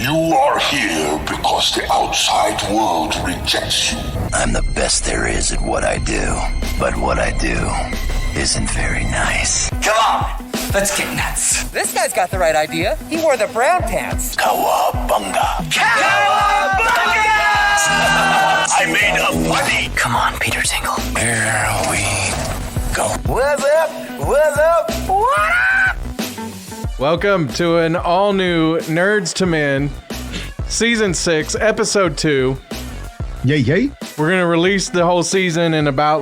You are here because the outside world rejects you. I'm the best there is at what I do, but what I do isn't very nice. Come on, let's get nuts. This guy's got the right idea. He wore the brown pants. Cowabunga. Cowabunga! I made up money. Come on, Peter Tingle. Here we go. What's up? What's up? What up? Welcome to an all-new Nerds to Men, Season 6, Episode 2. Yay. We're going to release the whole season in about,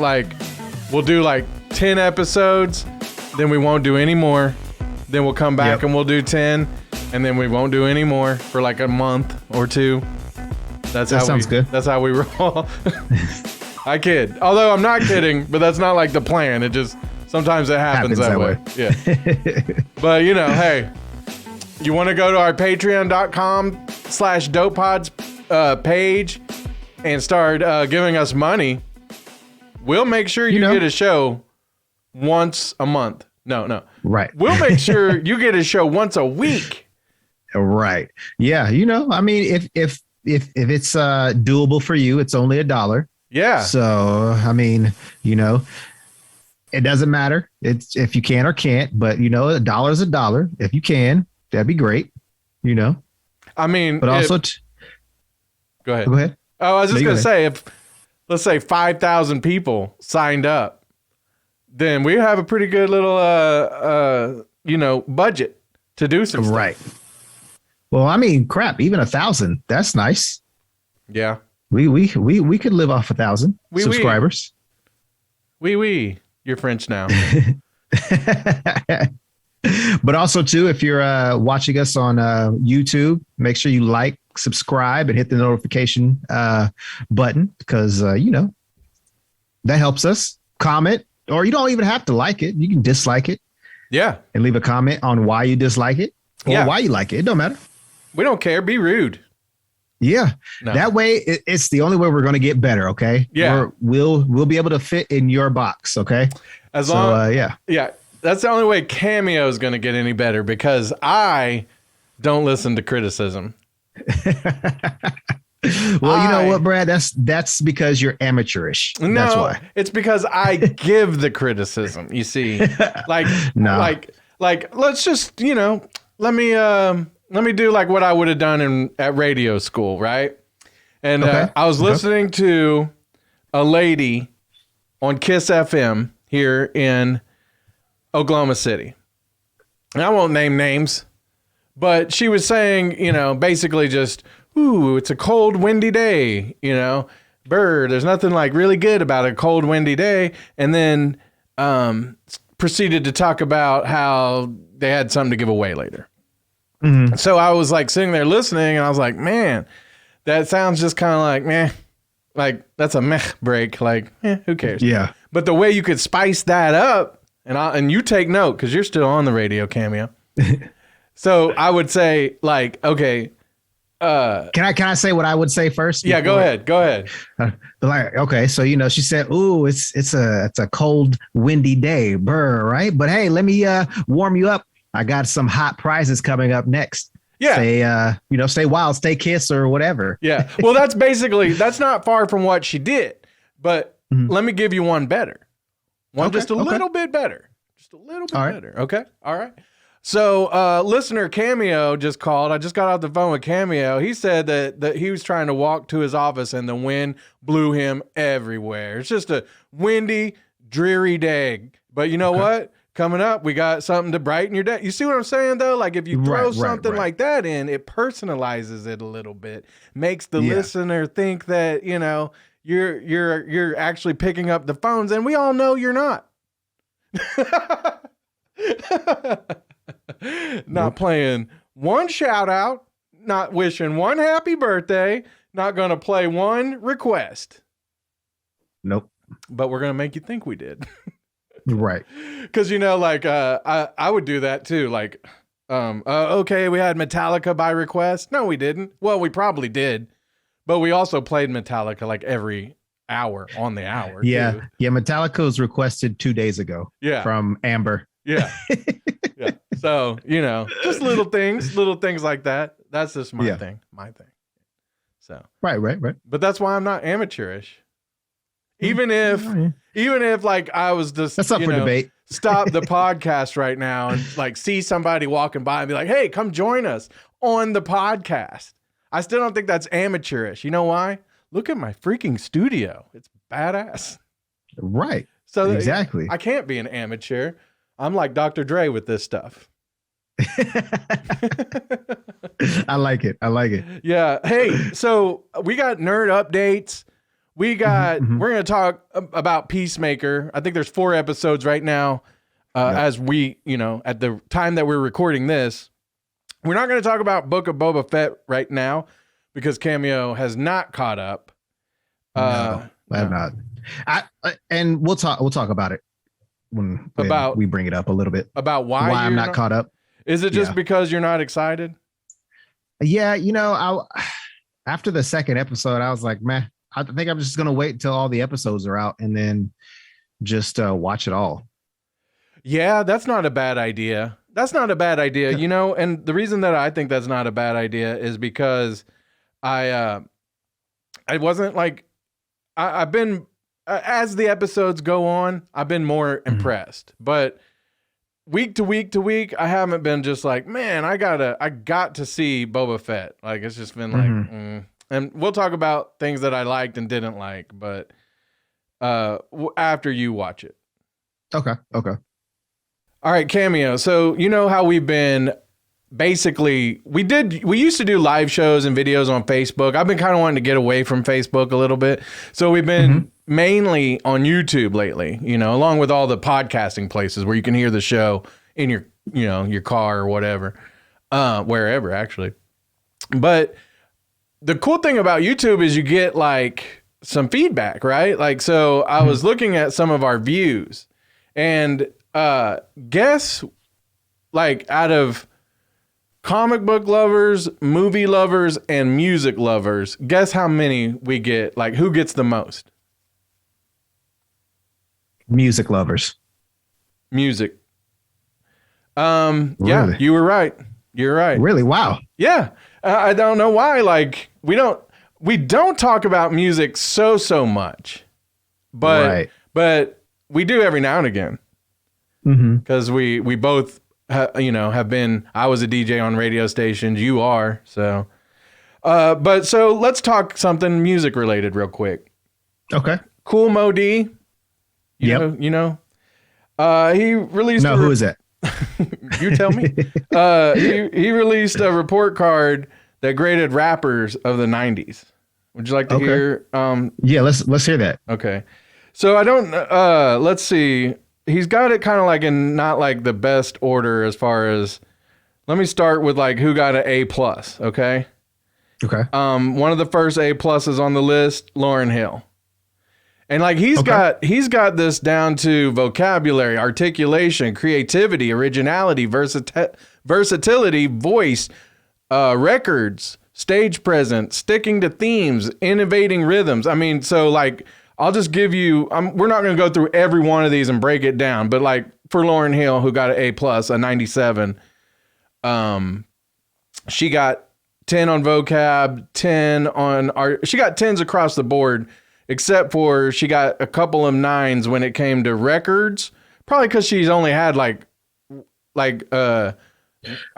we'll do 10 episodes, then we won't do any more. Then we'll come back and we'll do 10, and then we won't do any more for a month or two. That sounds good. That's how we roll. I kid. Although I'm not kidding, but that's not the plan. It just, sometimes it happens that way. Yeah. But, hey, you want to go to our patreon.com/dopepods page and start giving us money, we'll make sure you get a show once a month. No. Right. We'll make sure you get a show once a week. Right. Yeah. I mean, if it's doable for you, it's only $1. Yeah. So, I mean, it doesn't matter. It's if you can or can't, but $1 is $1. If you can, that'd be great. I mean, but also, go ahead. Go ahead. Oh, I was just going to say, if let's say 5,000 people signed up, then we have a pretty good little, budget to do some stuff. Right. Well, I mean, crap, even 1,000, that's nice. Yeah. We could live off 1,000 subscribers. Oui. You're French now. But also, too, if you're watching us on YouTube, make sure you like, subscribe, and hit the notification button because, that helps us. Comment, or you don't even have to like it. You can dislike it. Yeah. And leave a comment on why you dislike it or why you like it. It don't matter. We don't care. Be rude. Yeah. No. That way, it's the only way we're going to get better. Okay. Yeah. We'll be able to fit in your box. Okay. As long, yeah. That's the only way Cameo is going to get any better because I don't listen to criticism. Well, you know what, Brad? That's because you're amateurish. No, that's why. It's because I give the criticism. You see, let's just, let me do what I would have done at radio school, right? And I was listening to a lady on Kiss FM here in Oklahoma City. And I won't name names, but she was saying, basically just, ooh, it's a cold, windy day, there's nothing really good about a cold, windy day. And then proceeded to talk about how they had something to give away later. Mm-hmm. So I was sitting there listening and I was like, man, that sounds just kind of meh. That's a meh break. Who cares? Yeah. But the way you could spice that up, and you take note because you're still on the radio, Cameo. So I would say okay. Can I say what I would say first? Yeah, go ahead. Okay, so she said, "Ooh, it's a cold, windy day, right? But hey, let me warm you up. I got some hot prizes coming up next. Yeah, stay wild, stay kiss, or whatever. Yeah. Well, that's not far from what she did. But let me give you one better. Just a little bit better. Just a little bit better. Okay. All right. So, listener Cameo just called. I just got off the phone with Cameo. He said that he was trying to walk to his office and the wind blew him everywhere. It's just a windy, dreary day. But you know what? Coming up, we got something to brighten your day. You see what I'm saying, though? If you throw something like that in, it personalizes it a little bit, makes the listener think that you're actually picking up the phones, and we all know you're not. Not playing one shout out, not wishing one happy birthday, not going to play one request. Nope. But we're going to make you think we did. Right. Because, I would do that too. Okay, we had Metallica by request. No, we didn't. Well, we probably did. But we also played Metallica every hour on the hour. Yeah. Too. Yeah. Metallica was requested 2 days ago. Yeah. From Amber. Yeah. Yeah. So, just little things like that. That's just my thing. So right. But that's why I'm not amateurish. Even if like I was just that's up for debate. Stop the podcast right now and like see somebody walking by and be like, hey, come join us on the podcast. I still don't think that's amateurish. You know why? Look at my freaking studio. It's badass. Right. So exactly. I can't be an amateur. I'm like Dr. Dre with this stuff. I like it. Yeah. Hey, so we got NerdUPdates. We're going to talk about Peacemaker. I think there's 4 episodes right now. As we, at the time that we're recording this, we're not going to talk about Book of Boba Fett right now because Cameo has not caught up. No, I have not. And we'll talk about it when we bring it up a little bit about why I'm not caught up. Is it just because you're not excited? Yeah, after the second episode, I was like, man, I think I'm just gonna wait until all the episodes are out and then just watch it all. Yeah, that's not a bad idea. And the reason that I think that's not a bad idea is because I wasn't like I've been as the episodes go on, I've been more impressed. But week to week, I haven't been just like, man, I got to see Boba Fett. Like it's just been like, And we'll talk about things that I liked and didn't like, but after you watch it. Okay. All right, Cameo. So you know how we've been basically we used to do live shows and videos on Facebook. I've been kind of wanting to get away from Facebook a little bit. So we've been mainly on YouTube lately, along with all the podcasting places where you can hear the show in your, your car or whatever, wherever actually. But the cool thing about YouTube is you get like some feedback, right? Like, so I was looking at some of our views and guess like out of comic book lovers, movie lovers, and music lovers, guess how many we get? Like who gets the most? Music lovers. Music. Really? Yeah, you were right. You're right. Really? Wow. Yeah. I don't know why. Like we don't talk about music so much, but we do every now and again. Because we both have been. I was a DJ on radio stations. You are so. But so let's talk something music related real quick. Okay. Cool Mo D. You know. He released. No, who is that? You tell me. He released a report card that graded rappers of the 90s. Would you like to hear? Yeah, let's hear that. Okay. So I don't. Let's see. He's got it kind of like in not like the best order as far as. Let me start with like who got an A+. Okay. Okay. One of the first A+ on the list, Lauryn Hill. And like he's got this down to vocabulary, articulation, creativity, originality, versatility, voice, records, stage presence, sticking to themes, innovating rhythms. I mean, so like I'll just give you. We're not going to go through every one of these and break it down, but like for Lauryn Hill, who got an A+, a 97, she got 10 on vocab, 10 on art. She got 10s across the board. Except for she got a couple of 9s when it came to records, probably because she's only had like how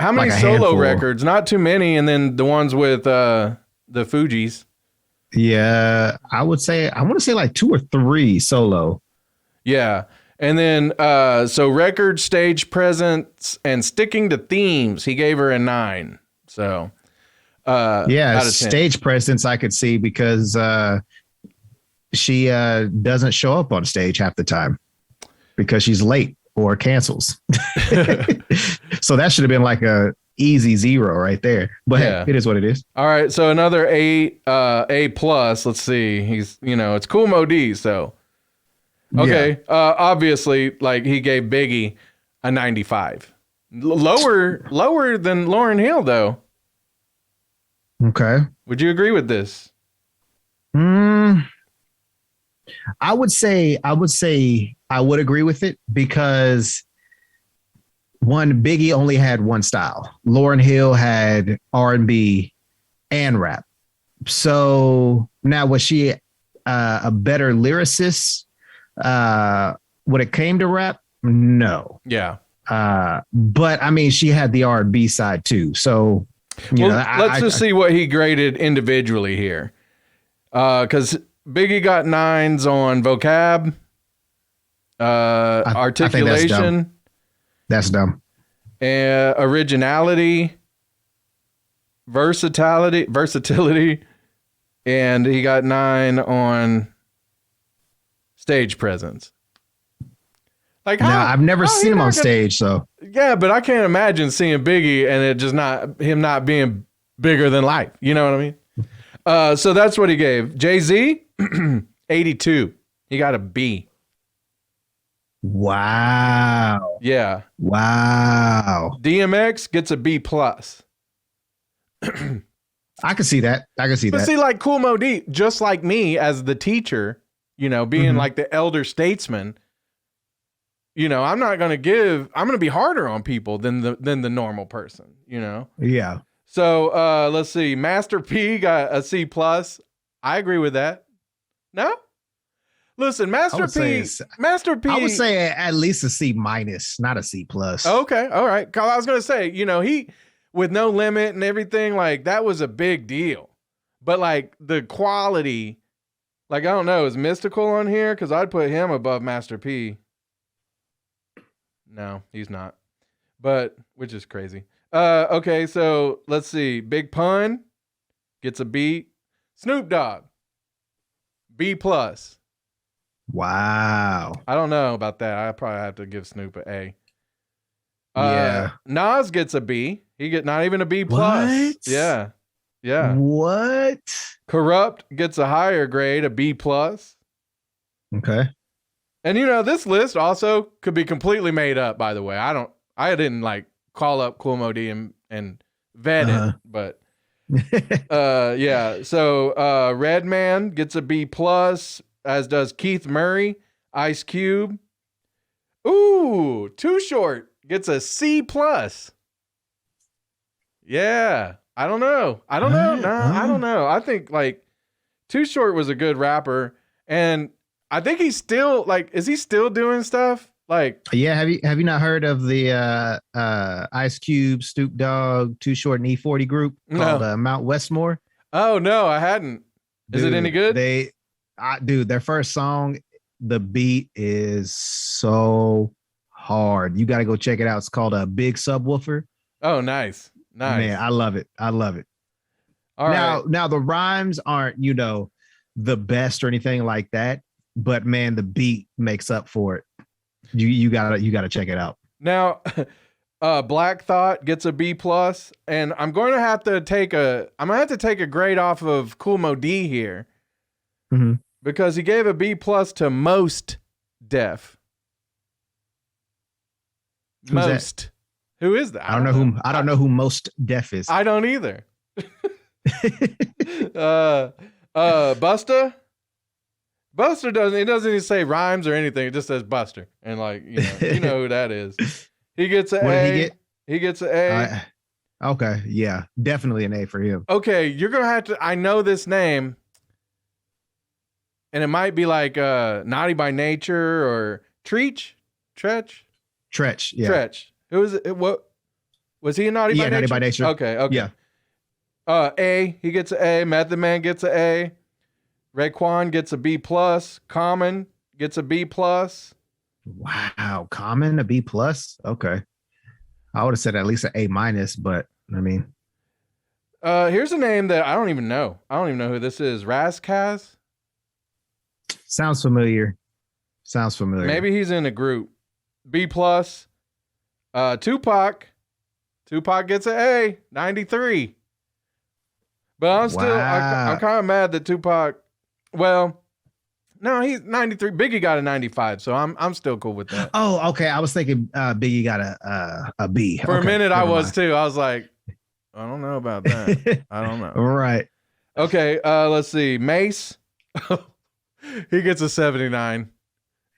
many solo handful. records? Not too many, and then the ones with the Fugees. Yeah, I want to say like 2 or 3 solo. Yeah, and then so record, stage presence, and sticking to themes, he gave her a 9. So yeah, stage presence I could see because. She doesn't show up on stage half the time because she's late or cancels. So that should have been like a easy 0 right there. But hey, it is what it is. All right. So another A+. Let's see. He's, it's Cool Mo D. So, okay. Yeah. Obviously, like he gave Biggie a 95. Lower than Lauryn Hill, though. Okay. Would you agree with this? I would say I would agree with it because One, Biggie only had one style. Lauryn Hill had R&B and rap. So now was she a better lyricist when it came to rap? No. Yeah. But I mean, she had the R&B side too. So let's just see what he graded individually here. Because Biggie got 9s on vocab, articulation. That's dumb. Originality, versatility, and he got 9 on stage presence. Like, now I've never seen him on stage, so yeah, but I can't imagine seeing Biggie and it just not being bigger than life. You know what I mean? So that's what he gave. Jay-Z, 82. He got a B. Wow. Yeah. Wow. DMX gets a B plus. I can see that. But see, like Kool Moe D, just like me as the teacher, being like the elder statesman, I'm going to be harder on people than the normal person, Yeah. So let's see. Master P got a C plus. I agree with that. No? Listen, Master P. I would say at least a C minus, not a C plus. Okay. All right. I was going to say, he, with No Limit and everything, like that was a big deal. But like the quality, like, I don't know, is Mystical on here? Because I'd put him above Master P. No, he's not. But, which is crazy. Okay, so let's see. Big Pun gets a B. Snoop Dogg, B plus. Wow. I don't know about that. I probably have to give Snoop an A. Yeah. Nas gets a B. He get not even a B plus. What? Yeah. Yeah. What? Corrupt gets a higher grade, a B plus. Okay. And this list also could be completely made up, by the way. I didn't like call up Kool Moe D and vet it, but yeah. So Redman gets a B plus, as does Keith Murray, Ice Cube. Ooh, Too Short gets a C plus. Yeah. I don't know. I don't know. I think like Too Short was a good rapper, and I think he's still like, is he still doing stuff? Like, yeah. Have you not heard of the Ice Cube, Snoop Dogg, Too Short, and E40 group called Mount Westmore? Oh no, I hadn't. Is it any good? Dude, their first song, the beat is so hard. You got to go check it out. It's called a Big Subwoofer. Oh, nice. Man, I love it. All right. Now the rhymes aren't, the best or anything like that, but man, the beat makes up for it. You gotta check it out. Now, Black Thought gets a B plus, and I'm going to have to take a grade off of Kool Moe D here, because he gave a B plus to Most Def. Most. Who is that? I don't know who Most Def is. I don't either. Busta doesn't even say rhymes or anything. It just says Buster. And like, you know who that is. He gets an A. He gets an A. Okay. Yeah. Definitely an A for him. Okay. You're going to have to, I know this name, and it might be like Naughty by Nature or Tretch. Yeah. Tretch. Who is it? What was he a Naughty by Nature? Naughty by Nature. Okay. Yeah. A, he gets an A. Method Man gets an A. Raekwon gets a B plus. Common gets a B plus. Wow, Common a B plus. Okay, I would have said at least an A minus, but I mean, here's a name that I don't even know. I don't even know who this is. Razkaz. Sounds familiar. Maybe he's in a group. B plus. Tupac gets an A. 93. But I'm still, I'm kind of mad that Tupac. Well, no, he's 93. Biggie got a 95, so I'm still cool with that. Oh, okay. I was thinking Biggie got a B. For a minute, I was too. I was like, I don't know about that. I don't know. Right. Okay. Let's see. Mace. He gets a 79.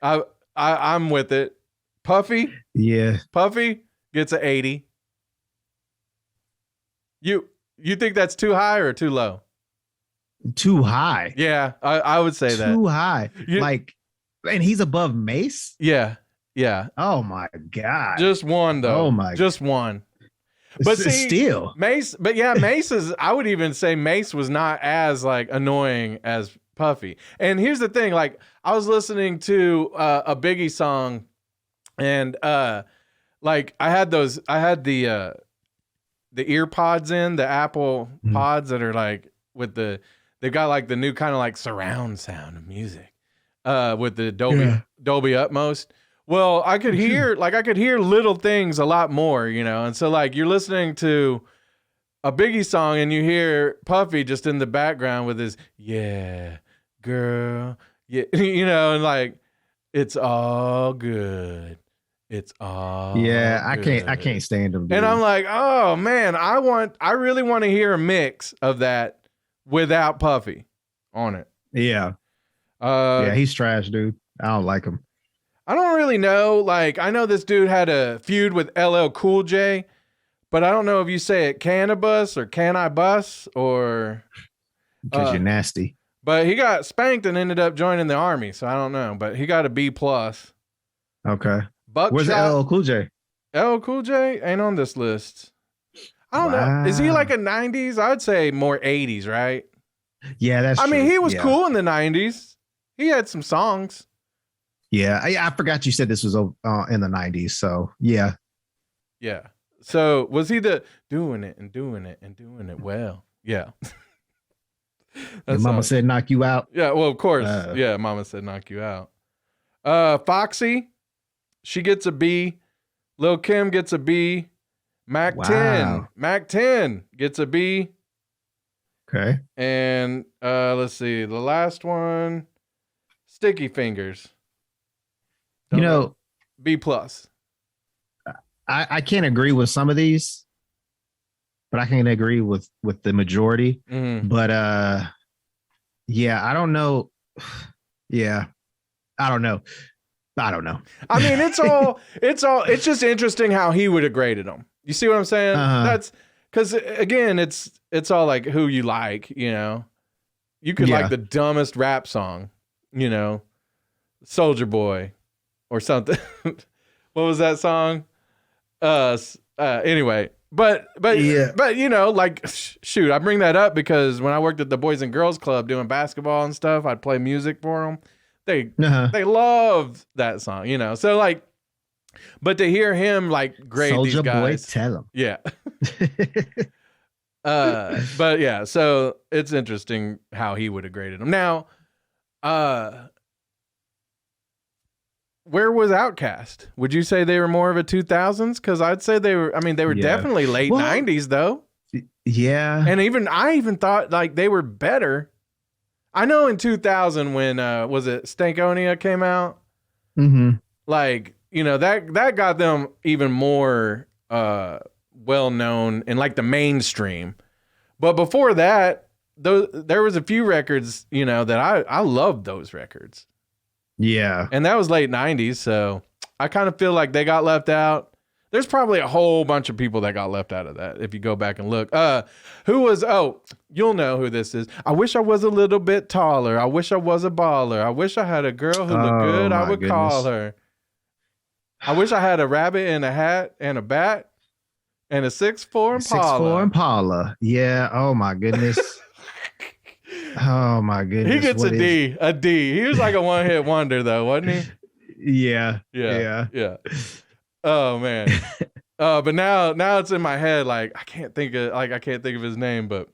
I'm with it. Puffy. Yeah. Puffy gets an 80. You think that's too high or too low? Too high. Yeah, I would say that. Too high. And he's above Mace? Yeah. Oh my God. Just one though. Oh my. Just one. But still. Mace, Mace is, I would even say Mace was not as like annoying as Puffy. And here's the thing, like I was listening to a Biggie song and like I had the ear pods in, the Apple pods that are like they've got like the new kind of like surround sound of music with the Dolby Utmost. Well, I could hear little things a lot more, you know. And so like you're listening to a Biggie song and you hear Puffy just in the background with his yeah, girl, yeah, you know, and like it's all good. It's all good. I can't stand him, dude. And I'm like, oh man, I really want to hear a mix of that without Puffy on it. Yeah. Yeah, he's trash, dude. I don't like him. I don't really know. Like, I know this dude had a feud with LL Cool J, but I don't know if you say it cannabis or can I bus or because you're nasty. But he got spanked and ended up joining the army, so I don't know. But he got a B+. Okay. Buckshot. Where's LL Cool J? LL Cool J ain't on this list. I don't know. Is he like a 90s? I'd say more 80s, right? Yeah, that's true. I mean, he was cool in the 90s. He had some songs. Yeah, I forgot you said this was in the 90s, so yeah. Yeah. So was he the doing it and doing it and doing it well? Yeah. Your mama said knock you out. Yeah, well, of course. Yeah, mama said knock you out. Foxy, she gets a B. Lil' Kim gets a B. Mac 10 gets a B. Okay. And let's see, the last one, Sticky Fingers. You know, B+. I can't agree with some of these, but I can agree with the majority. Mm-hmm. But yeah, I don't know. Yeah, I don't know. I mean, it's just interesting how he would have graded them. You see what I'm saying? That's because again, it's all like who you like, you know. You could like the dumbest rap song, you know, Soulja Boy or something. What was that song? Anyway, but you know, like shoot, I bring that up because when I worked at the Boys and Girls Club doing basketball and stuff, I'd play music for them. They loved that song, you know. So like, but to hear him like grade Soulja these guys, Boy, tell him. Yeah. But yeah, so it's interesting how he would have graded them. Now, where was Outkast? Would you say they were more of a 2000s? Because I'd say they were. I mean, they were definitely late 90s though. Yeah, and I even thought like they were better. I know in 2000 when was it Stankonia came out? Mm-hmm. Like, you know, that got them even more well known in like the mainstream. But before that, there was a few records, you know, that I loved those records. Yeah. And that was late 90s, so I kind of feel like they got left out. There's probably a whole bunch of people that got left out of that if you go back and look. You'll know who this is. I wish I was a little bit taller. I wish I was a baller. I wish I had a girl who looked good. I would call her. I wish I had a rabbit and a hat and a bat and a 6'4" Impala. 6'4" Impala. Yeah. Oh my goodness. Oh my goodness. He gets a D. He was like a one-hit wonder though, wasn't he? Yeah. Oh man. But now it's in my head. Like I can't think of his name, but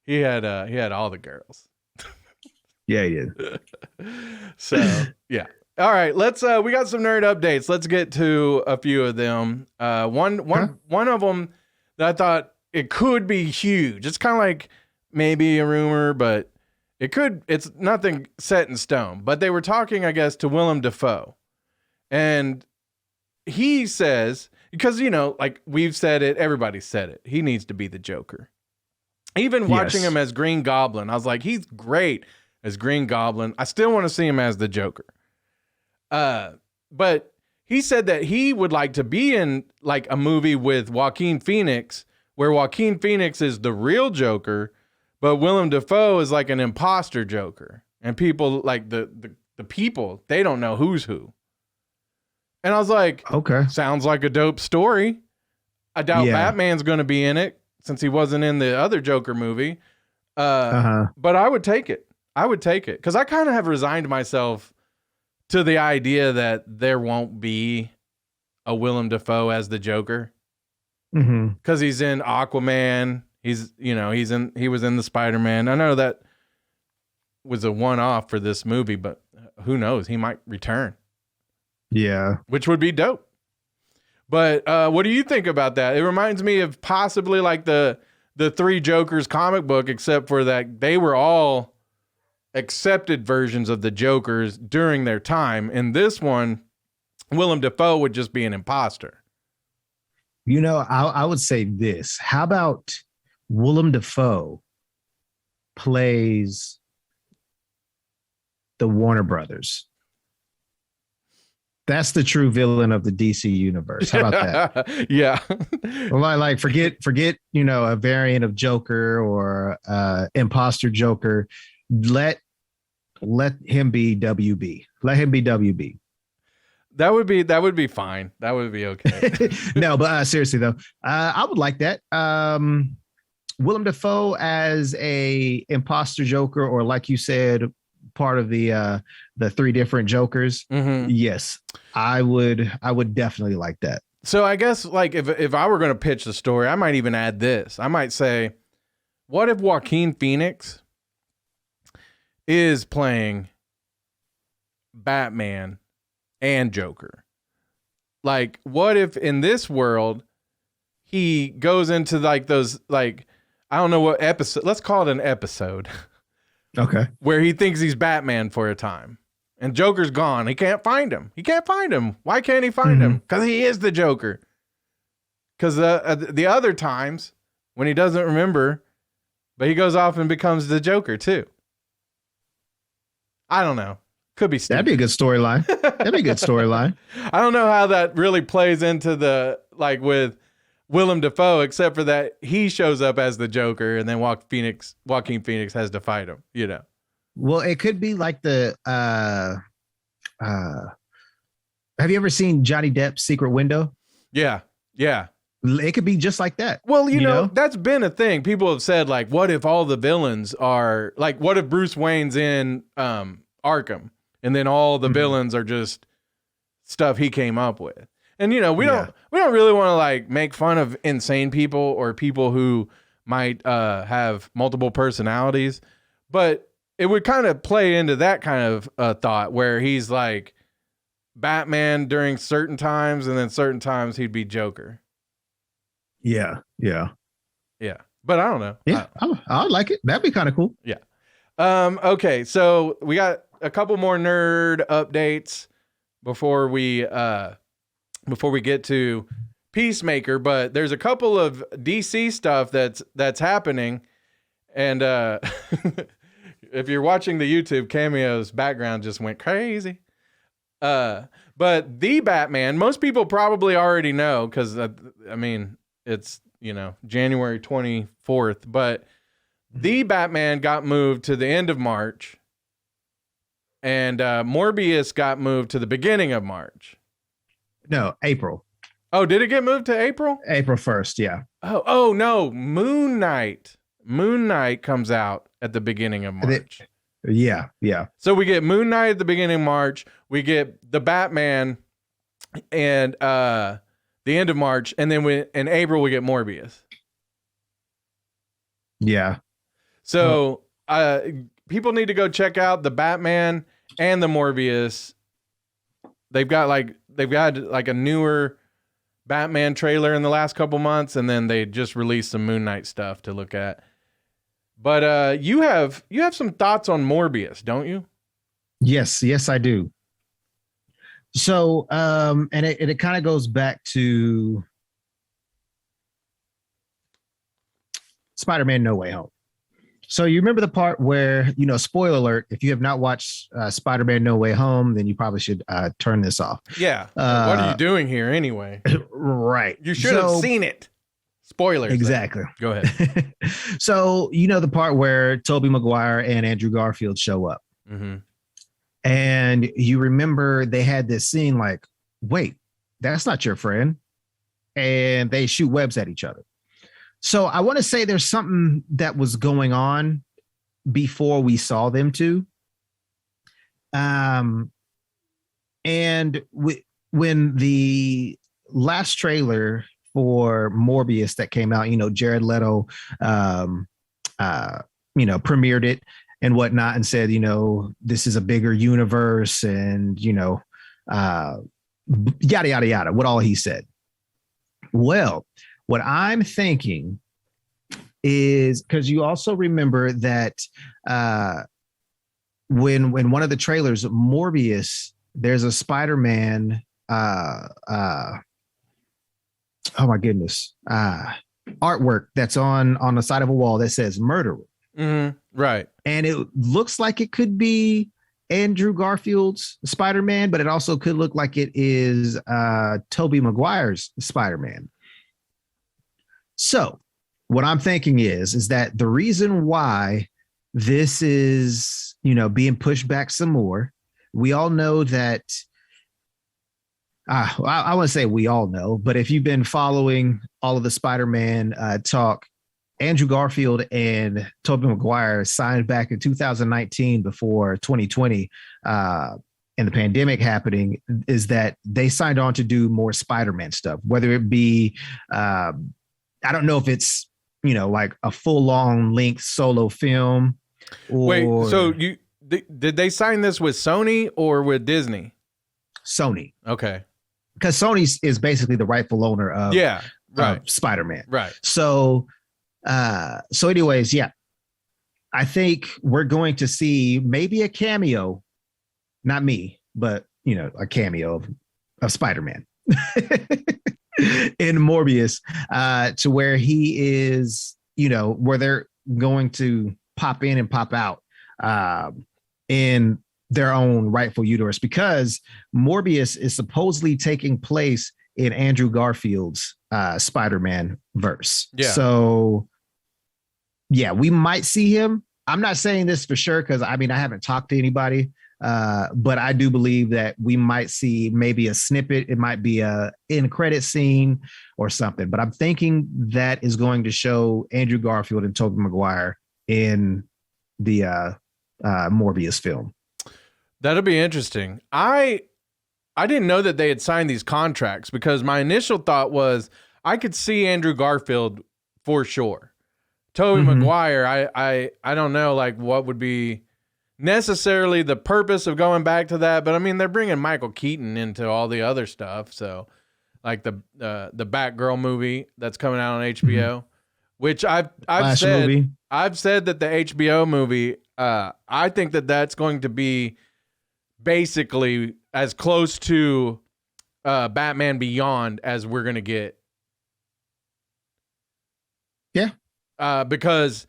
he had all the girls. Yeah, he did. So yeah. All right, let's we got some nerd updates. Let's get to a few of them. One of them that I thought it could be huge. It's kind of like maybe a rumor, but it's nothing set in stone. But they were talking, I guess, to Willem Dafoe. And he says, because, you know, like we've said it, everybody said it. He needs to be the Joker. Even watching him as Green Goblin, I was like, he's great as Green Goblin. I still want to see him as the Joker. But he said that he would like to be in like a movie with Joaquin Phoenix, where Joaquin Phoenix is the real Joker, but Willem Dafoe is like an imposter Joker. And people like the people, they don't know who's who. And I was like, okay, sounds like a dope story. I doubt Batman's going to be in it since he wasn't in the other Joker movie. But I would take it. I would take it because I kind of have resigned myself to the idea that there won't be a Willem Dafoe as the Joker because he's in Aquaman. He was in the Spider-Man. I know that was a one-off for this movie, but who knows? He might return. Yeah, which would be dope. But what do you think about that? It reminds me of possibly like the Three Jokers comic book, except for that they were all accepted versions of the Jokers during their time. In this one, Willem Dafoe would just be an imposter. You know, I would say this. How about Willem Dafoe plays the Warner Brothers? That's the true villain of the DC universe. How about that? Yeah. Like forget, a variant of Joker or imposter Joker. Let him be WB. Let him be WB. That would be fine. That would be okay. No, but seriously though, I would like that. Willem Dafoe as a imposter Joker, or like you said, part of the three different Jokers. Yes, I would definitely like that. So I guess like if I were going to pitch the story, I might even add this. I might say, what if Joaquin Phoenix is playing Batman and Joker? Like, what if in this world he goes into like those, like, I don't know what episode, let's call it an episode. Okay. Where he thinks he's Batman for a time. And Joker's gone. He can't find him. Why can't he find him? Because he is the Joker. Because the other times when he doesn't remember, but he goes off and becomes the Joker too. I don't know. Could be stupid. That'd be a good storyline. I don't know how that really plays into the, like with Willem Dafoe, except for that he shows up as the Joker and then Joaquin Phoenix has to fight him, you know? Well, it could be like the, have you ever seen Johnny Depp's Secret Window? Yeah. It could be just like that. Well, you know, that's been a thing. People have said, like, what if all the villains are, like, what if Bruce Wayne's in Arkham and then all the villains are just stuff he came up with? And, you know, we don't really want to like make fun of insane people or people who might have multiple personalities, but it would kind of play into that kind of thought where he's like Batman during certain times and then certain times he'd be Joker. Yeah. But I don't know. Yeah, I like it. That'd be kind of cool. Yeah. Okay, so we got a couple more nerd updates before we get to Peacemaker, but there's a couple of DC stuff that's happening. And if you're watching the YouTube, Cameo's background just went crazy. But the Batman, most people probably already know because, I mean, it's, you know, January 24th, but the Batman got moved to the end of March and Morbius got moved to the beginning of March. No, April. Oh, did it get moved to April? April 1st, yeah. Oh no, Moon Knight. Moon Knight comes out at the beginning of March. Yeah. So we get Moon Knight at the beginning of March. We get the Batman and the end of March, and then in April we get Morbius. Yeah. So people need to go check out the Batman and the Morbius. They've got like a newer Batman trailer in the last couple months, and then they just released some Moon Knight stuff to look at. But you have some thoughts on Morbius, don't you? Yes, I do. So, and it kind of goes back to Spider-Man No Way Home. So you remember the part where, spoiler alert, if you have not watched Spider-Man No Way Home, then you probably should turn this off. Yeah. What are you doing here anyway? Right. You should have seen it. Spoilers. Exactly. Go ahead. So, the part where Tobey Maguire and Andrew Garfield show up. Mm-hmm. And you remember they had this scene like, wait, that's not your friend. And they shoot webs at each other. So I want to say there's something that was going on before we saw them two. And when the last trailer for Morbius that came out, Jared Leto, premiered it and whatnot and said, this is a bigger universe and, yada, yada, yada, what all he said. Well, what I'm thinking is because you also remember that when one of the trailers, Morbius, there's a Spider-Man, oh my goodness, artwork that's on the side of a wall that says murderer. Mm-hmm. Right. And it looks like it could be Andrew Garfield's Spider-Man, but it also could look like it is Tobey Maguire's Spider-Man. So what I'm thinking is that the reason why this is, being pushed back some more, we all know that, I want to say we all know, but if you've been following all of the Spider-Man talk, Andrew Garfield and Tobey Maguire signed back in 2019 before 2020 and the pandemic happening, is that they signed on to do more Spider-Man stuff, whether it be, I don't know if it's, like a full long length solo film. Wait, so did they sign this with Sony or with Disney? Sony. Okay. Because Sony is basically the rightful owner of, right. Spider-Man. Right. So anyways, yeah, I think we're going to see maybe a cameo, not me, but a cameo of Spider-Man in Morbius, to where he is, where they're going to pop in and pop out in their own rightful universe, because Morbius is supposedly taking place in Andrew Garfield's Spider-Man verse. Yeah. So yeah, we might see him. I'm not saying this for sure because I haven't talked to anybody, but I do believe that we might see maybe a snippet. It might be a end credit scene or something. But I'm thinking that is going to show Andrew Garfield and Tobey Maguire in the Morbius film. That'll be interesting. I didn't know that they had signed these contracts, because my initial thought was I could see Andrew Garfield for sure. Tobey Maguire, I don't know like what would be necessarily the purpose of going back to that, but they're bringing Michael Keaton into all the other stuff, so like the Batgirl movie that's coming out on HBO, which I've said that the HBO movie, I think that that's going to be basically as close to Batman Beyond as we're gonna get. Yeah. Because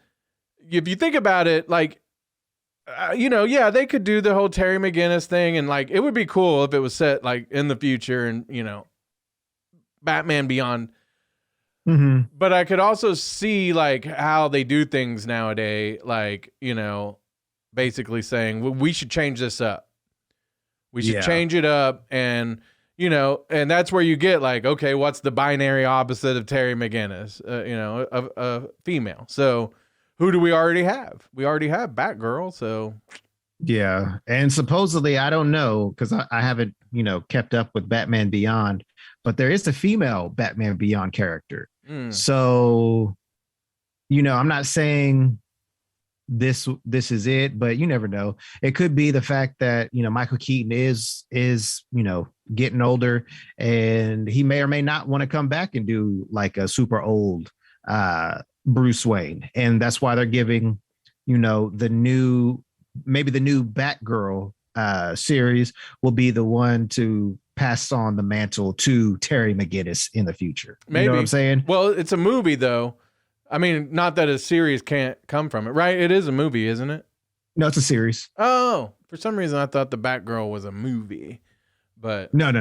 if you think about it, like, they could do the whole Terry McGinnis thing, and like, it would be cool if it was set like in the future and, Batman Beyond. Mm-hmm. But I could also see like how they do things nowadays, like, basically saying, we should change this up. We should change it up. And, and that's where you get like, okay, what's the binary opposite of Terry McGinnis? A female. So who do we already have? We already have Batgirl. So yeah. And supposedly, I don't know, because I haven't, kept up with Batman Beyond, but there is a female Batman Beyond character. So, I'm not saying this is it, but you never know. It could be the fact that, Michael Keaton is, getting older, and he may or may not want to come back and do like a super old Bruce Wayne. And that's why they're giving, the new Batgirl series will be the one to pass on the mantle to Terry McGinnis in the future. Maybe. You know what I'm saying? Well, it's a movie though. I mean, not that a series can't come from it, right? It is a movie, isn't it? No, it's a series. Oh, for some reason I thought the Batgirl was a movie, but No.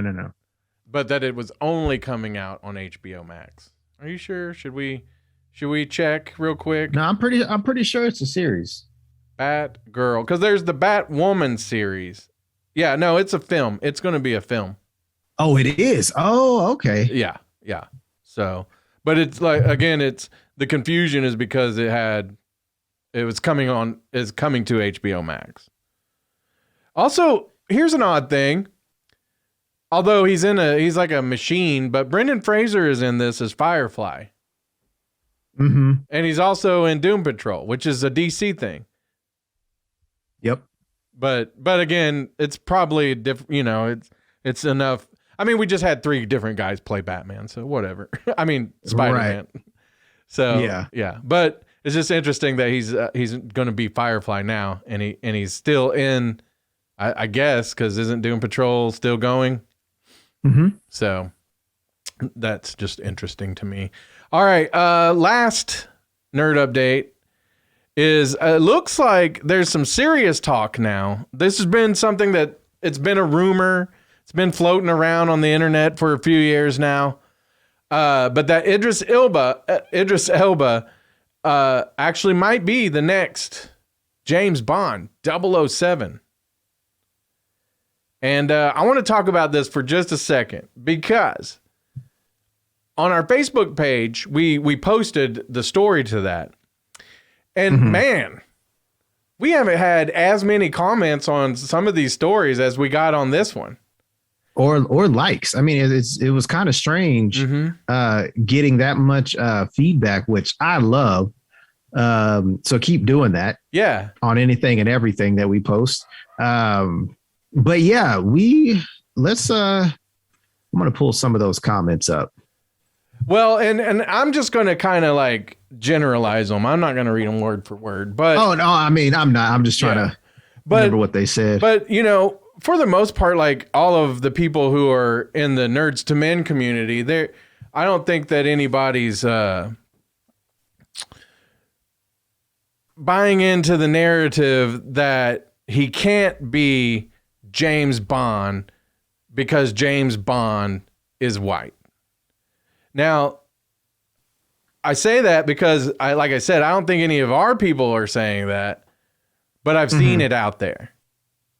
but that it was only coming out on HBO Max. Are you sure? Should we check real quick? No, I'm pretty sure it's a series. Batgirl, because there's the Batwoman series. Yeah, no, it's a film. It's going to be a film. Oh, it is. Oh, okay. Yeah. So, but it's like, again, it's the confusion is because is coming to HBO Max. Also, here's an odd thing. Although he's like a machine, but Brendan Fraser is in this as Firefly. Mm-hmm. And he's also in Doom Patrol, which is a DC thing. Yep. But again, it's probably different. It's enough. I mean, we just had 3 different guys play Batman, so whatever. I mean, Spider-Man. Right. So yeah. But it's just interesting that he's going to be Firefly now, and he's still in. I guess because isn't Doom Patrol still going? Mm-hmm. So that's just interesting to me. All right, last nerd update is it looks like there's some serious talk now. This has been something that it's been a rumor. It's been floating around on the internet for a few years now. But that Idris Elba actually might be the next James Bond, 007. And I want to talk about this for just a second because on our Facebook page, we posted the story to that. And man, we haven't had as many comments on some of these stories as we got on this one. Or likes. I mean, it was kind of strange getting that much feedback, which I love. So keep doing that. Yeah. On anything and everything that we post. But yeah, I'm going to pull some of those comments up. Well, and I'm just going to kind of like generalize them. I'm not going to read them word for word, but oh no, I mean, I'm not. I'm just trying to remember what they said. But for the most part, like all of the people who are in the Nerds to Men community, I don't think that anybody's buying into the narrative that he can't be James Bond because James Bond is white. Now, I say that because like I said, I don't think any of our people are saying that, but I've seen it out there.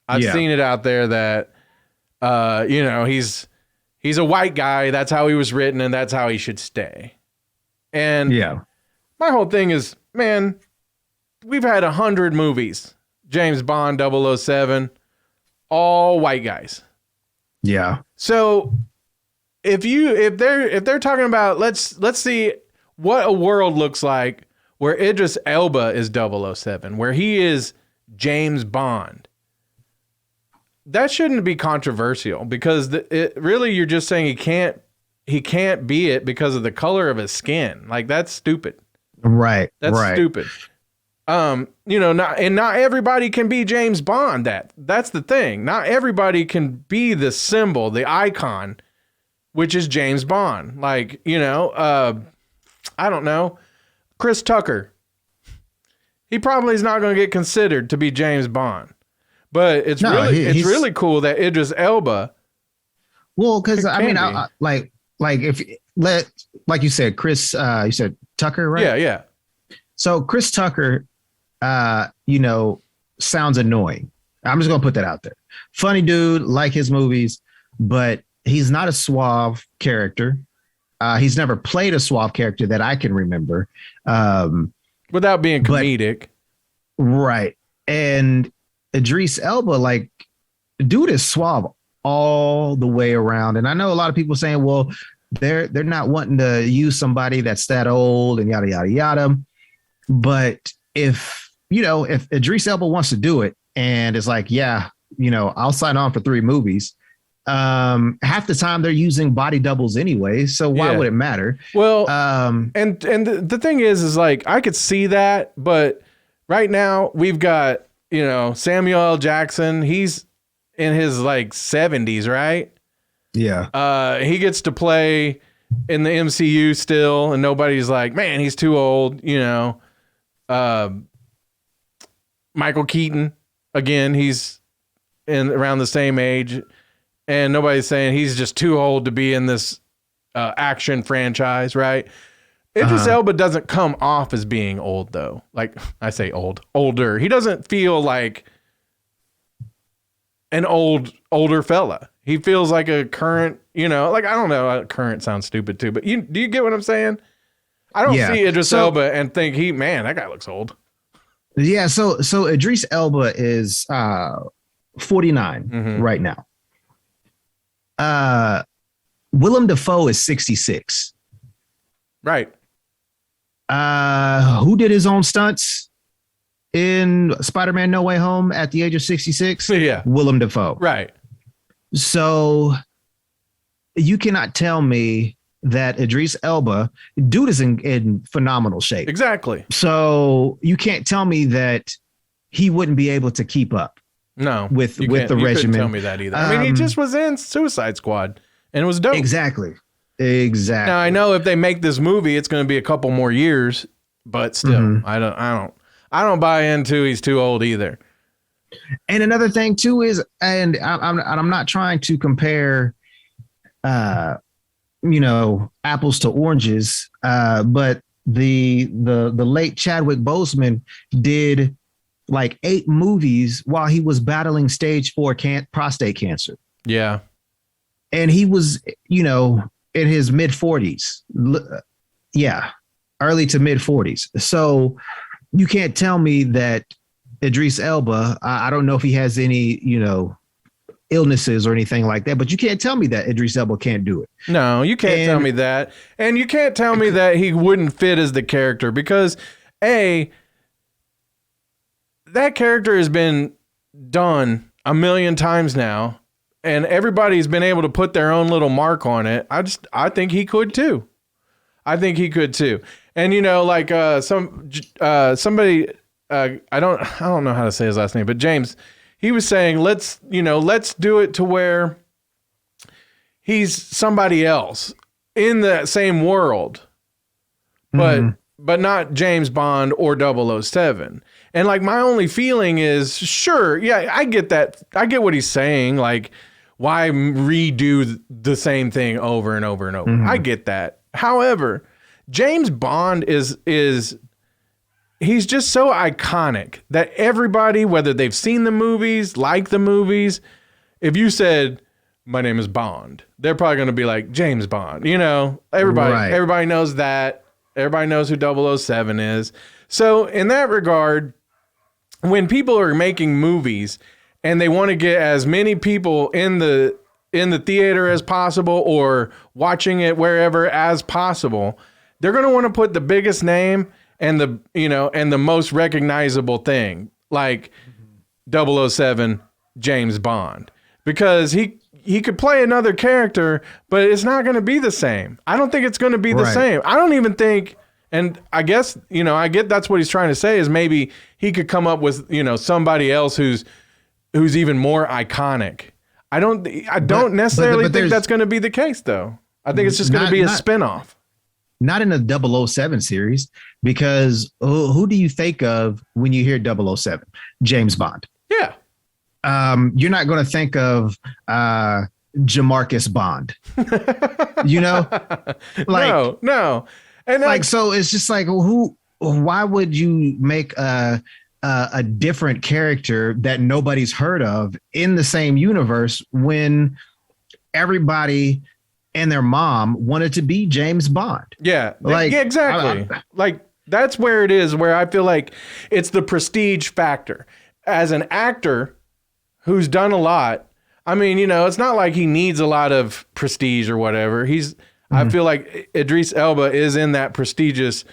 I've seen it out there that, he's a white guy. That's how he was written and that's how he should stay. And my whole thing is, man, we've had 100 movies, James Bond, 007, all white guys. Yeah. So if they're talking about, let's see what a world looks like where Idris Elba is 007, where he is James Bond. That shouldn't be controversial because really you're just saying he can't be it because of the color of his skin. Like that's stupid. Right. That's stupid. Not everybody can be James Bond. That's the thing. Not everybody can be the symbol, the icon, which is James Bond. Like, I don't know, Chris Tucker. He probably is not going to get considered to be James Bond. But it's really cool that Idris Elba. Well, because I mean, like you said, Chris, you said Tucker, right? Yeah. So Chris Tucker, sounds annoying. I'm just gonna put that out there. Funny dude, like his movies, but he's not a suave character. He's never played a suave character that I can remember. Without being comedic, right? And Idris Elba, like, dude is suave all the way around. And I know a lot of people saying, well, they're not wanting to use somebody that's that old and yada, yada, yada. But if Idris Elba wants to do it and it's like, I'll sign on for 3 movies. Half the time they're using body doubles anyway. So why would it matter? Well, and the thing is like, I could see that, but right now we've got, Samuel L. Jackson, he's in his like 70s, right? Yeah. He gets to play in the MCU still, and nobody's like, man, he's too old. Michael Keaton, again, he's around the same age, and nobody's saying he's just too old to be in this action franchise, right? Idris Elba doesn't come off as being old, though. Like, I say older. He doesn't feel like an older fella. He feels like a current, like, I don't know, current sounds stupid too, but do you get what I'm saying? I don't see Idris Elba and think that guy looks old. Yeah. So Idris Elba is 49 right now. Willem Dafoe is 66. Right. Who did his own stunts in Spider-Man No Way Home at the age of 66? Yeah. Willem Dafoe. Right. So you cannot tell me that Idris Elba, dude, is in phenomenal shape. Exactly. So you can't tell me that he wouldn't be able to keep up. No, with the you regimen. Couldn't tell me that either. I mean, he just was in Suicide Squad, and it was dope. Exactly. Now I know if they make this movie, it's going to be a couple more years, but still, I don't buy into he's too old either. And another thing too is, and I'm not trying to compare, apples to oranges, but the late Chadwick Boseman did like 8 movies while he was battling stage 4 prostate cancer. Yeah. And he was, in his mid 40s. Yeah. Early to mid 40s. So you can't tell me that Idris Elba, I don't know if he has any, illnesses or anything like that, but you can't tell me that Idris Elba can't do it. No, you can't tell me that. And you can't tell me that he wouldn't fit as the character because that character has been done a million times now, and everybody's been able to put their own little mark on it. I think he could too. And like somebody, I don't know how to say his last name, but James, he was saying, let's do it to where he's somebody else in the same world, but not James Bond or 007. And like, my only feeling is, sure, yeah, I get that. I get what he's saying. Like, why redo the same thing over and over and over? I get that. However, James Bond is he's just so iconic that everybody, whether they've seen the movies, like the movies, if you said, my name is Bond, they're probably going to be like, James Bond. Everybody knows that. Everybody knows who 007 is. So in that regard, when people are making movies and they want to get as many people in the theater as possible or watching it wherever as possible, they're going to want to put the biggest name and the most recognizable thing, like 007 James Bond, because he could play another character, but it's not going to be the same. I don't think it's going to be the same. I don't even think, and I guess, I get that's what he's trying to say is maybe he could come up with, somebody else who's even more iconic. I don't necessarily think that's going to be the case though. I think it's just going to be a spinoff. Not in a 007 series, because who do you think of when you hear 007? James Bond. Yeah. You're not going to think of Jamarcus Bond. No. And so it's just like, why would you make a different character that nobody's heard of in the same universe when everybody and their mom wanted to be James Bond? Yeah. Yeah, exactly. That's where it is, where I feel like it's the prestige factor. As an actor who's done a lot, I mean, it's not like he needs a lot of prestige or whatever. I feel like Idris Elba is in that prestigious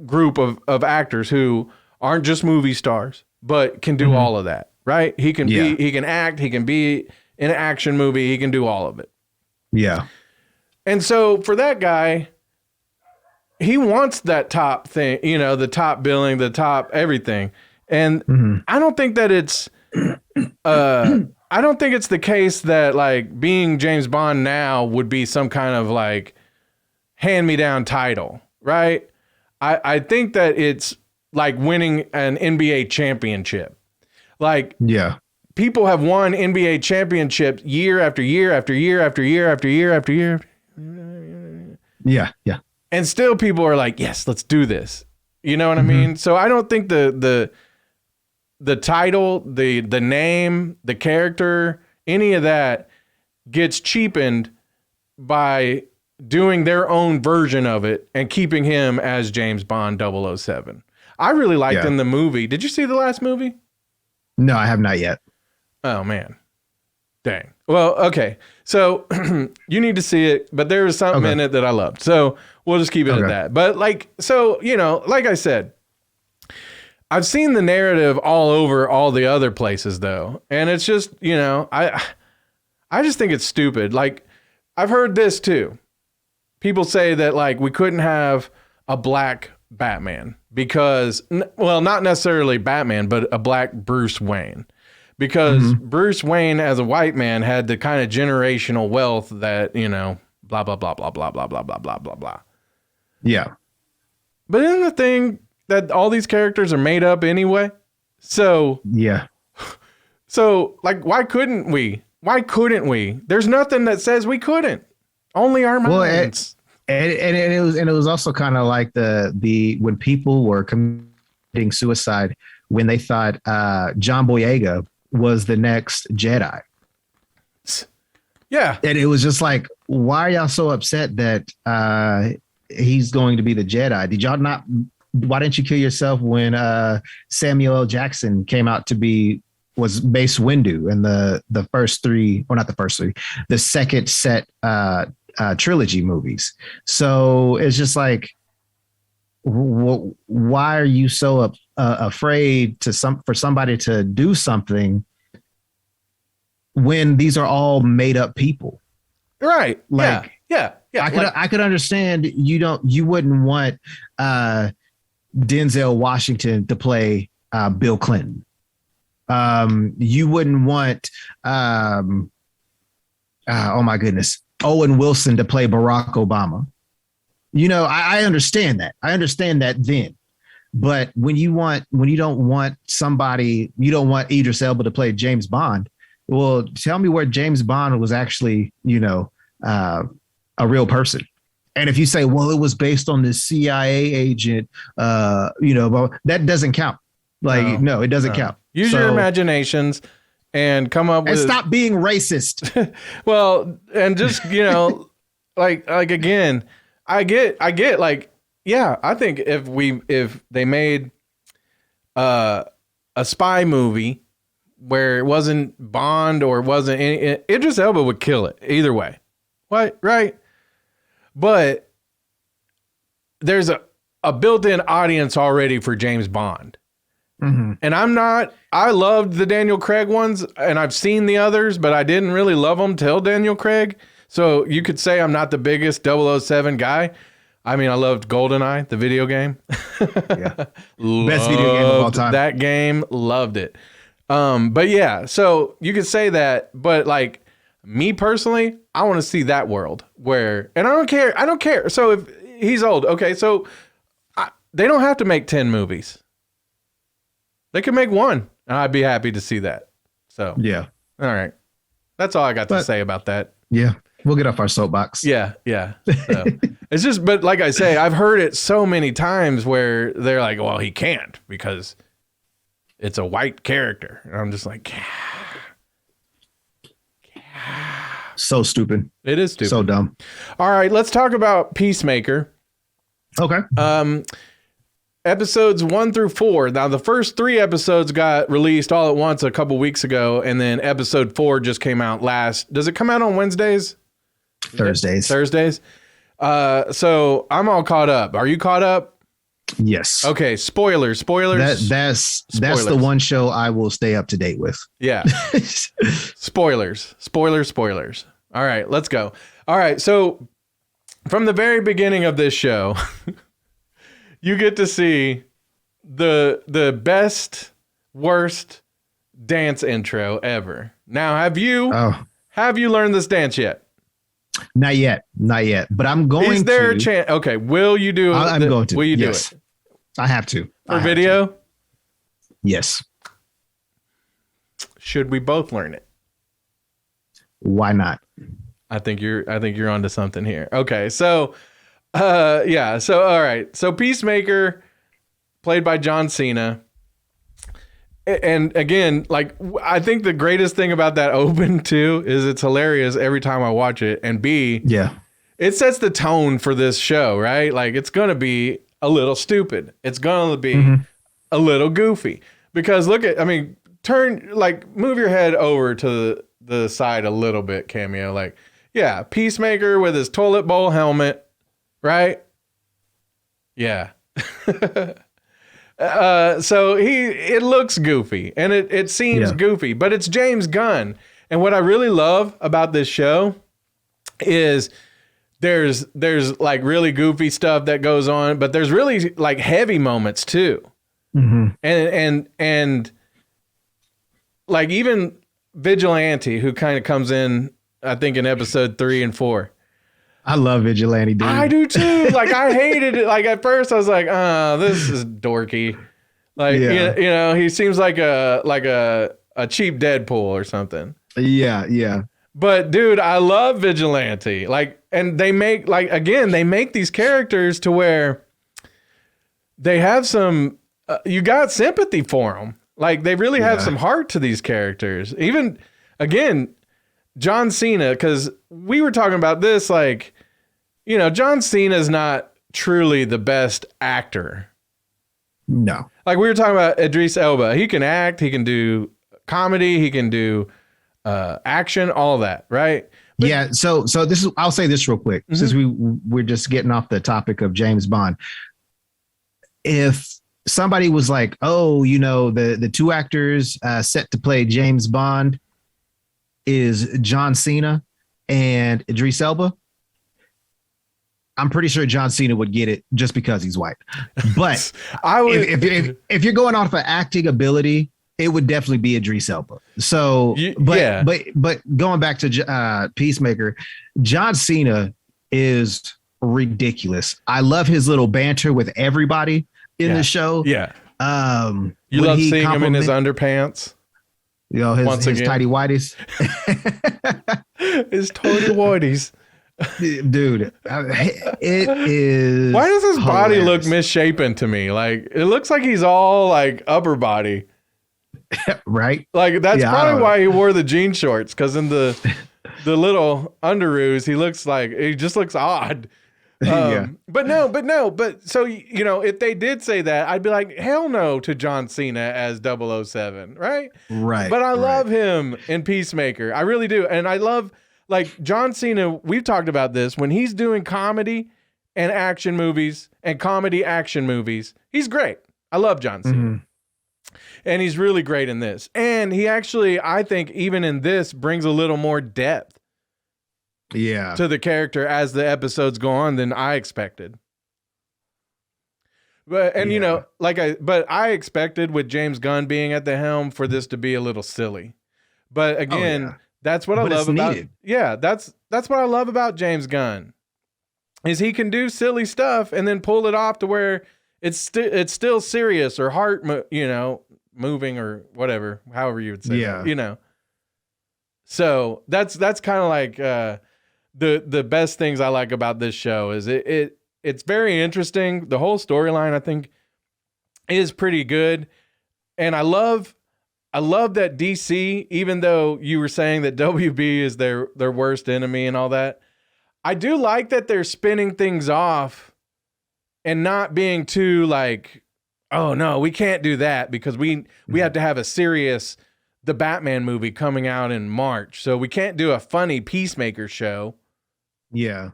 group of actors who aren't just movie stars, but can do all of that, right? He can he can act, he can be in an action movie, he can do all of it. Yeah. And so for that guy, he wants that top thing, the top billing, the top everything. And I don't think that it's I don't think it's the case that like being James Bond now would be some kind of like hand-me-down title, right? I think that it's like winning an NBA championship. Like, yeah, people have won NBA championships year after year after year after year after year after year. yeah, yeah. And still people are like, yes, let's do this. You know what I mean? So I don't think the title, the name, the character, any of that gets cheapened by doing their own version of it and keeping him as James Bond 007. I really liked in the movie. Did you see the last movie? No, I have not yet. Oh, man. Dang. Well, okay. So you need to see it, but there was something in it that I loved. So we'll just keep it at that. But like, so, you know, like I said, I've seen the narrative all over all the other places though. And it's just, you know, I just think it's stupid. Like, I've heard this too. People say that like we couldn't have a black Batman because, well, not necessarily Batman, but a black Bruce Wayne. Because Bruce Wayne as a white man had the kind of generational wealth that, you know, blah, blah, blah, blah, blah, blah, blah, blah, blah, blah, blah. Yeah. But isn't the thing that all these characters are made up anyway? So, yeah. So, like, why couldn't we? Why couldn't we? There's nothing that says we couldn't. Only our minds. And it was also kind of like the when people were committing suicide when they thought John Boyega was the next Jedi. Yeah. And it was just like, why are y'all so upset that he's going to be the Jedi? Did y'all not? Why didn't you kill yourself when Samuel L. Jackson came out to was Mace Windu in the first three, or not the first three, the second set trilogy movies? So it's just like, why are you so afraid for somebody to do something when these are all made up people? Right. Like, yeah. I could understand you wouldn't want Denzel Washington to play Bill Clinton. You wouldn't want oh my goodness, Owen Wilson to play Barack Obama. You know, I understand that. I understand that then. But when you don't want Idris Elba to play James Bond, well, tell me where James Bond was actually, you know, a real person. And if you say, well, it was based on this CIA agent, you know, well, that doesn't count. Like, no, it doesn't count. Use your imaginations and come up with. And stop being racist. Well, and just, you know, like again, I get like, yeah, I think if they made a spy movie where it wasn't Bond or it wasn't Idris Elba would kill it either way. What? Right. But there's a built-in audience already for James Bond. Mm-hmm. And I loved the Daniel Craig ones and I've seen the others, but I didn't really love them till Daniel Craig. So you could say I'm not the biggest 007 guy. I mean, I loved GoldenEye, the video game. Yeah. Best video game of all time. That game, loved it. But yeah, so you could say that, but like me personally, I want to see that world where, and I don't care. So if he's old, okay, so they don't have to make 10 movies. They could make one, and I'd be happy to see that. So yeah. All right. That's all I got to say about that. Yeah. We'll get off our soapbox. Yeah. So, it's just, but like I say, I've heard it so many times where they're like, well, he can't because it's a white character. And I'm just like, so stupid. It is stupid. So dumb. All right, let's talk about Peacemaker. Okay. Episodes 1-4. Now, the first 3 episodes got released all at once a couple weeks ago, and then episode 4 just came out last. Does it come out on Wednesdays? Thursdays. So I'm all caught up. Are you caught up? Yes. Okay. Spoilers. That's the one show I will stay up to date with. Yeah. Spoilers. All right, let's go. All right. So from the very beginning of this show, you get to see the best, worst dance intro ever. Now, have you learned this dance yet? Not yet. But I'm going to. Is there a chance? Okay, will you do it? I'm going to. Will you yes. do it? I have to. For video? Yes. Should we both learn it? Why not? I think you're onto something here. Okay, so yeah, so all right. So Peacemaker, played by John Cena. And again, like, I think the greatest thing about that open too is it's hilarious every time I watch it. And B, yeah, it sets the tone for this show, right? Like, it's gonna be a little stupid. It's gonna be a little goofy because move your head over to the side a little bit, Cameo. Like, yeah, Peacemaker with his toilet bowl helmet, right? Yeah. So it looks goofy and it seems goofy, but it's James Gunn. And what I really love about this show is there's like really goofy stuff that goes on, but there's really like heavy moments too. And like even Vigilante, who kind of comes in, I think in episode 3 and 4. I love Vigilante, dude. I do too. Like, I hated it. Like, at first I was like, this is dorky. Like, you know, he seems like a cheap Deadpool or something. Yeah. But dude, I love Vigilante. Like, and they make these characters to where they have some, you got sympathy for them. Like, they really have some heart to these characters. Even, again, John Cena, because we were talking about this, like, you know, John Cena is not truly the best actor. No. Like, we were talking about Idris Elba. He can act, he can do comedy, he can do action, all that, right? But, yeah. So this is, I'll say this real quick, since we're just getting off the topic of James Bond. If somebody was like, oh, you know, the two actors set to play James Bond is John Cena and Idris Elba, I'm pretty sure John Cena would get it just because he's white. But if you're going off of acting ability, it would definitely be Idris Elba. So, but going back to Peacemaker, John Cena is ridiculous. I love his little banter with everybody in the show. Yeah. You love seeing him in his underpants. You know, his tidy whities. His tidy whities. Dude, it is. Why does his hilarious. body look misshapen to me? Like, it looks like he's all like upper body. Right? Like, that's probably why he wore the jean shorts, because in the little underoos, he just looks odd. But so, you know, if they did say that, I'd be like, hell no to John Cena as 007, right? Right. But I love him in Peacemaker. I really do. And I love, like, John Cena, we've talked about this, when he's doing comedy and action movies and comedy action movies, he's great. I love John Cena. And he's really great in this. And he actually, I think, even in this, brings a little more depth to the character as the episodes go on than I expected. But you know, but I expected with James Gunn being at the helm for this to be a little silly. But again, that's what I love about it. Yeah, that's what I love about James Gunn. Is he can do silly stuff and then pull it off to where it's still serious or heart moving or whatever, however you would say that, you know. So that's kind of like the best things I like about this show is it's very interesting. The whole storyline, I think, is pretty good. And I love that DC, even though you were saying that WB is their worst enemy and all that, I do like that they're spinning things off and not being too like, oh no, we can't do that because we have to have a serious The Batman movie coming out in March. So we can't do a funny Peacemaker show. Yeah.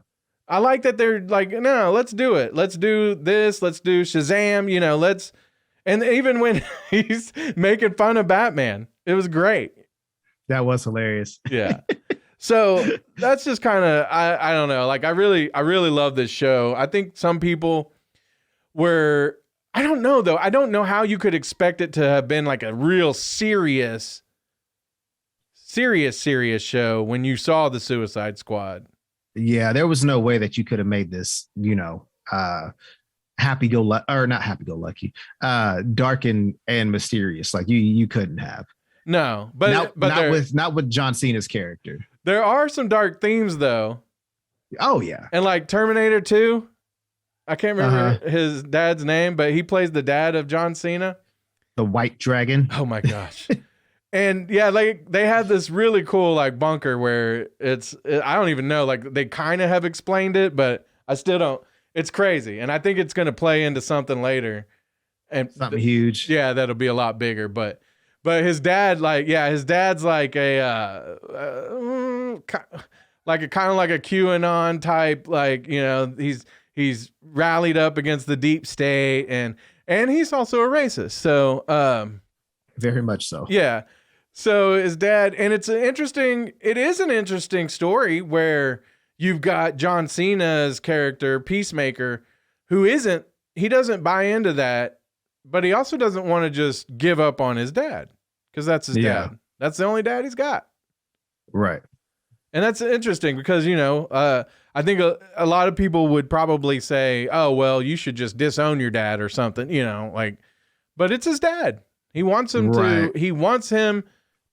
I like that they're like, no, let's do it. Let's do this. Let's do Shazam, you know, and even when he's making fun of Batman, it was great. That was hilarious. Yeah. So that's just kind of, I don't know. Like, I really love this show. I think some people were, I don't know though. I don't know how you could expect it to have been like a real serious show when you saw the Suicide Squad. Yeah, there was no way that you could have made this, happy go lucky or not happy go lucky, dark and mysterious. Like you couldn't have. No, but not with John Cena's character. There are some dark themes though. Oh yeah, and like Terminator 2, I can't remember his dad's name, but he plays the dad of John Cena, the White Dragon. Oh my gosh. And yeah, like they had this really cool like bunker where I don't even know, like they kind of have explained it, but I still don't. It's crazy, and I think it's going to play into something later, and something huge. Yeah, that'll be a lot bigger. But his dad, his dad's like a like a kind of like a QAnon type, like he's rallied up against the deep state, and he's also a racist. So very much so. Yeah. So his dad, and it is an interesting story where you've got John Cena's character, Peacemaker, he doesn't buy into that, but he also doesn't want to just give up on his dad because that's his dad. That's the only dad he's got. Right. And that's interesting because, I think a lot of people would probably say, oh, well, you should just disown your dad or something, but it's his dad. He wants him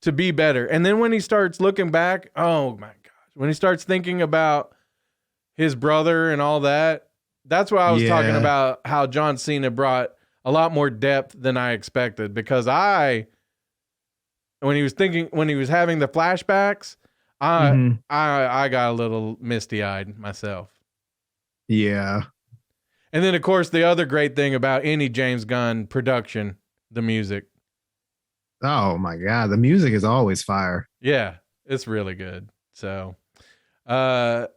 to be better. And then when he starts looking back, oh my gosh, when he starts thinking about his brother and all that, that's why I was talking about how John Cena brought a lot more depth than I expected, because when he was having the flashbacks, I got a little misty-eyed myself. Yeah. And then of course the other great thing about any James Gunn production, the music. Oh my God, the music is always fire. Yeah, it's really good. So, do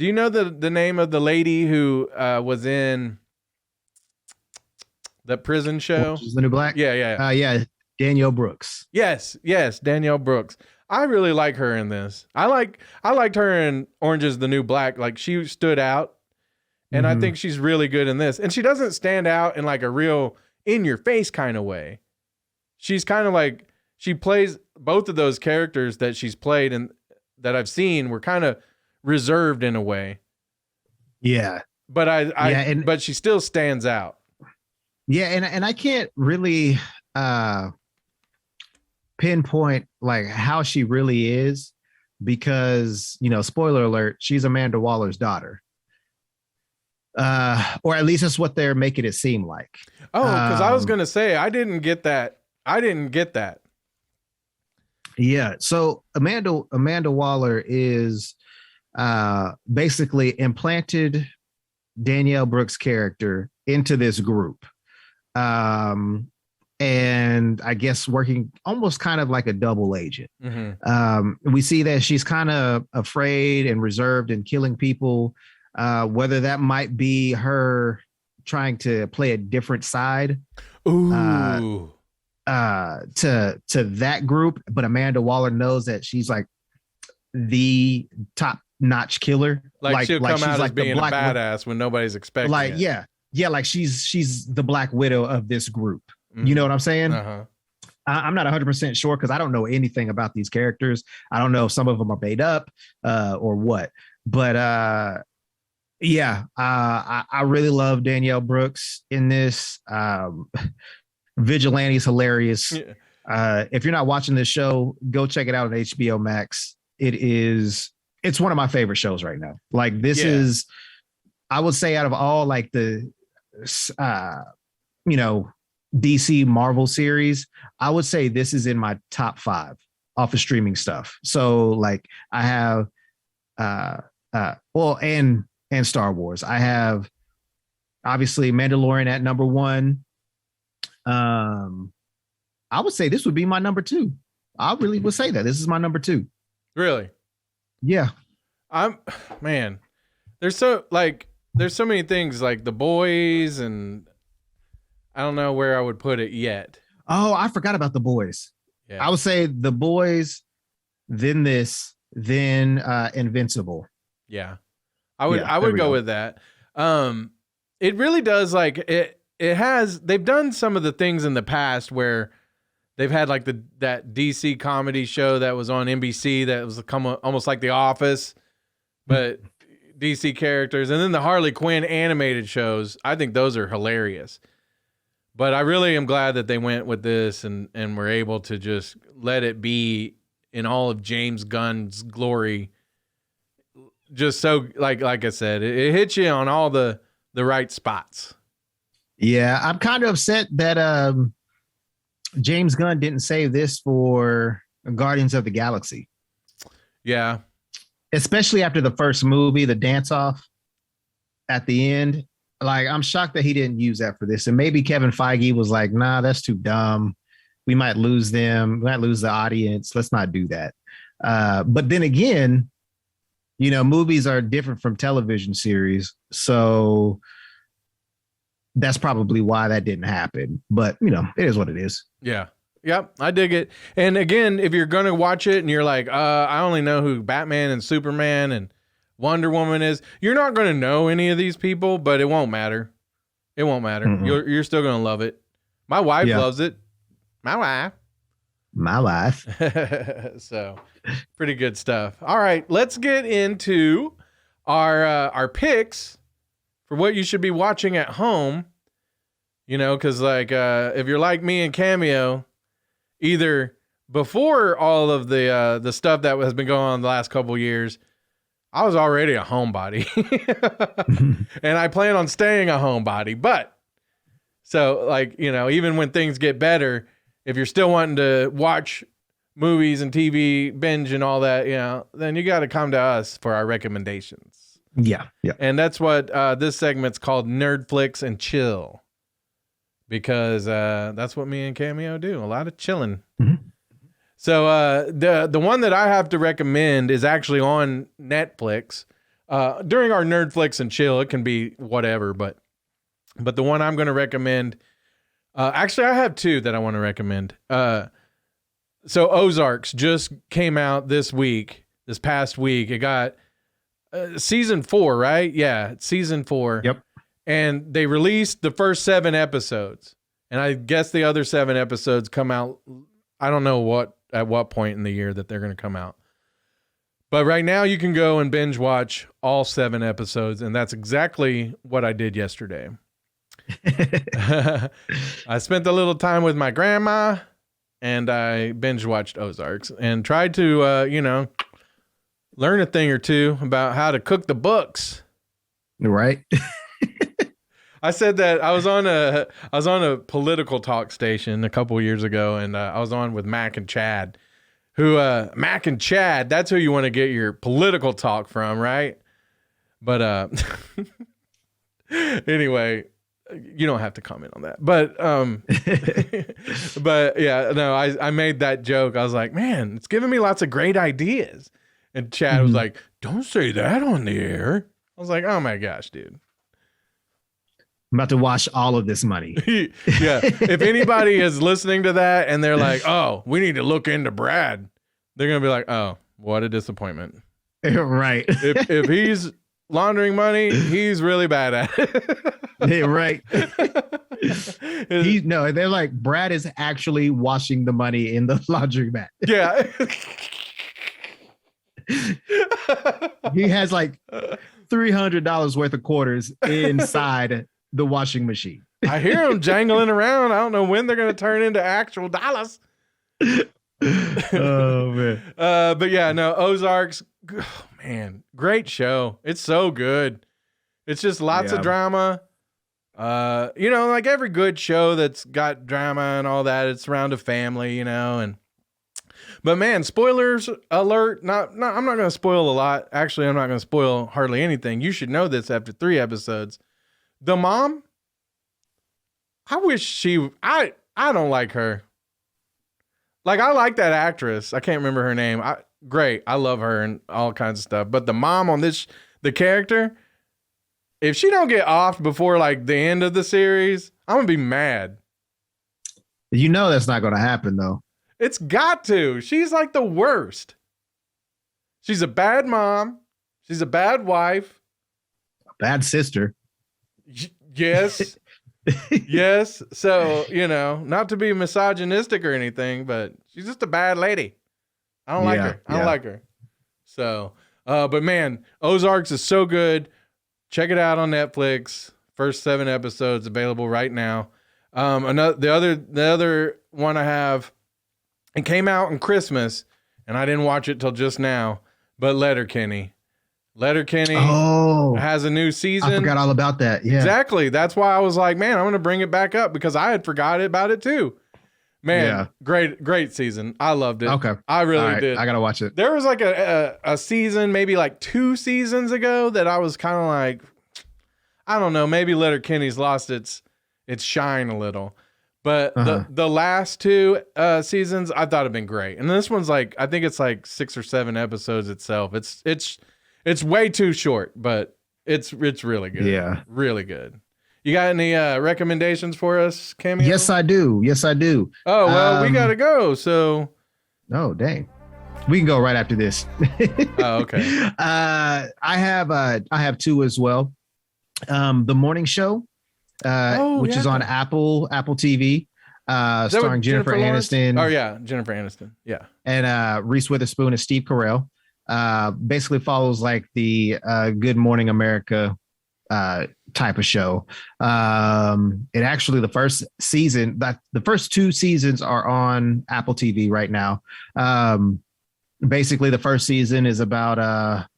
you know the name of the lady who was in the prison show? Which is the New Black? Yeah. Danielle Brooks. Yes, Danielle Brooks. I really like her in this. I liked her in Orange is the New Black. Like she stood out, and I think she's really good in this. And she doesn't stand out in like a real in your face kind of way. She's kind of like, she plays both of those characters that she's played and that I've seen were kind of reserved in a way. Yeah. But but she still stands out. Yeah. And I can't really pinpoint like how she really is because, spoiler alert, she's Amanda Waller's daughter. Or at least that's what they're making it seem like. Oh, because I was gonna say I didn't get that. Yeah. So Amanda Waller is basically implanted Danielle Brooks' character into this group. And I guess working almost kind of like a double agent. We see that she's kind of afraid and reserved and killing people. Whether that might be her trying to play a different side to that group, but Amanda Waller knows that she's like the top-notch killer. Like she'll come out as being a badass when nobody's expecting like, it. Yeah, like she's the Black Widow of this group. You know what I'm saying? I'm not 100% sure because I don't know anything about these characters. I don't know if some of them are made up or what. But I really love Danielle Brooks in this. Vigilante's hilarious. If you're not watching this show, go check it out on HBO Max. It's one of my favorite shows right now. Like this is, I would say out of all like the, DC Marvel series, I would say this is in my top 5 off of streaming stuff. So like I have, and Star Wars. I have obviously Mandalorian at number 1. I would say this would be my number 2. I really would say that this is my number 2. Really? Yeah. There's so many things like The Boys, and I don't know where I would put it yet. Oh, I forgot about The Boys. Yeah. I would say The Boys, then this, then Invincible. Yeah. I would go with that. It really does, like they've done some of the things in the past where they've had like that DC comedy show that was on NBC that was almost like The Office, but DC characters. And then the Harley Quinn animated shows. I think those are hilarious. But I really am glad that they went with this and were able to just let it be in all of James Gunn's glory. Just so, like I said, it hits you on all the right spots. Yeah, I'm kind of upset that James Gunn didn't save this for Guardians of the Galaxy. Yeah. Especially after the first movie, the dance-off at the end. Like, I'm shocked that he didn't use that for this. And maybe Kevin Feige was like, nah, that's too dumb. We might lose them. We might lose the audience. Let's not do that. But then again, movies are different from television series. So that's probably why that didn't happen. But, it is what it is. Yeah. Yep. I dig it. And again, if you're going to watch it and you're like, I only know who Batman and Superman and Wonder Woman is, you're not going to know any of these people, but it won't matter. It won't matter. Mm-hmm. You're still going to love it. My wife loves it. My wife. So pretty good stuff. All right, let's get into our picks for what you should be watching at home. Because if you're like me and Cameo, either before all of the stuff that has been going on the last couple years, I was already a homebody, and I plan on staying a homebody. But so even when things get better, if you're still wanting to watch movies and TV, binge and all that, then you got to come to us for our recommendations. Yeah. And that's what this segment's called, NerdFlix and Chill, because that's what me and Cameo do. A lot of chilling. Mm-hmm. So the one that I have to recommend is actually on Netflix. During our NerdFlix and Chill, it can be whatever, but the one I'm going to recommend, actually I have two that I want to recommend. So Ozarks just came out this past week. It got season 4, right? Yeah, it's season 4. Yep. And they released the first 7 episodes. And I guess the other 7 episodes come out, I don't know at what point in the year that they're going to come out. But right now you can go and binge watch all 7 episodes, and that's exactly what I did yesterday. I spent a little time with my grandma, and I binge watched Ozarks and tried to, learn a thing or two about how to cook the books. Right. I said that I was on a political talk station a couple years ago, and I was on with Mac and Chad. Mac and Chad, that's who you want to get your political talk from, right? But anyway, you don't have to comment on that. But but yeah, no, I made that joke. I was like, man, it's giving me lots of great ideas. And Chad was like, don't say that on the air. I was like, oh my gosh, dude. I'm about to wash all of this money. Yeah. If anybody is listening to that and they're like, oh, we need to look into Brad, they're going to be like, oh, what a disappointment. Right. If he's laundering money, he's really bad at it. Yeah, right. They're like, Brad is actually washing the money in the laundromat. Yeah. He has like $300 worth of quarters inside the washing machine. I hear them jangling around. I don't know when they're going to turn into actual dollars. Oh man. But yeah, no, Ozarks, oh, man, great show. It's so good. It's just lots of drama. Like every good show that's got drama and all that, it's around a family, but man, spoilers alert. I'm not going to spoil a lot. Actually, I'm not going to spoil hardly anything. You should know this after 3 episodes. The mom, I don't like her. Like, I like that actress. I can't remember her name. Great. I love her and all kinds of stuff. But the mom on the character, if she don't get off before like the end of the series, I'm going to be mad. That's not going to happen though. It's got to. She's like the worst. She's a bad mom. She's a bad wife. A bad sister. Yes. Yes. So, not to be misogynistic or anything, but she's just a bad lady. I don't like her. I don't like her. So, but man, Ozarks is so good. Check it out on Netflix. First 7 episodes available right now. The other one I have, it came out in Christmas, and I didn't watch it till just now, but Letterkenny has a new season. I forgot all about that. Yeah, exactly. That's why I was like, man, I'm going to bring it back up because I had forgot about it too. Man, great season. I loved it. Okay. I really did. I got to watch it. There was like a season, maybe like 2 seasons ago that I was kind of like, I don't know, maybe Letterkenny's lost its shine a little. But the last 2 seasons I thought have been great. And this one's like, I think it's like 6 or 7 episodes itself. It's way too short, but it's really good. Yeah. Really good. You got any recommendations for us, Cameo? Yes, I do. Oh, well, we got to go. So. Oh, dang. We can go right after this. Oh, okay. I have 2 as well. The Morning Show, which is on Apple TV, starring Jennifer Aniston. Oh, yeah. Jennifer Aniston. Yeah. And Reese Witherspoon and Steve Carell. Basically follows like the Good Morning America type of show. It actually, the first 2 seasons are on Apple TV right now. Basically, the first season is about a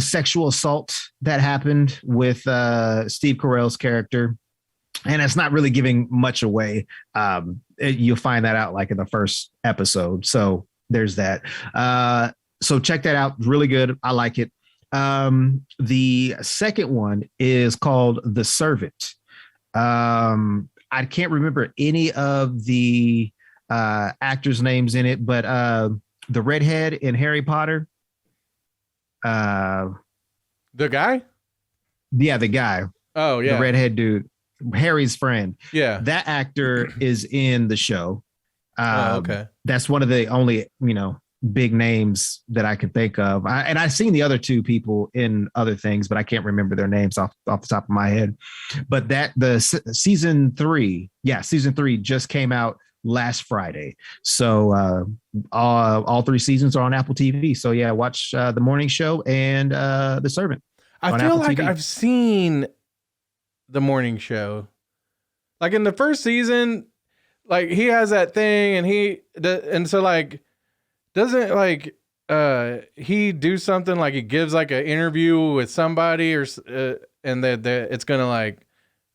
sexual assault that happened with Steve Carell's character. And it's not really giving much away. You'll find that out like in the first episode. So there's that. So check that out. Really good. I like it. The second one is called The Servant. I can't remember any of the actors' names in it, but the redhead in Harry Potter. The guy? Yeah, the guy. Oh, yeah. The redhead dude. Harry's friend. Yeah. That actor is in the show. Okay. That's one of the only, big names that I can think of. And I've seen the other 2 people in other things, but I can't remember their names off the top of my head. But season 3 just came out last Friday. So all 3 seasons are on Apple TV. So yeah, watch The Morning Show and The Servant. I feel like I've seen The Morning Show. Like in the first season, like he has that thing and so like, doesn't like he do something like he gives like an interview with somebody or and that it's gonna like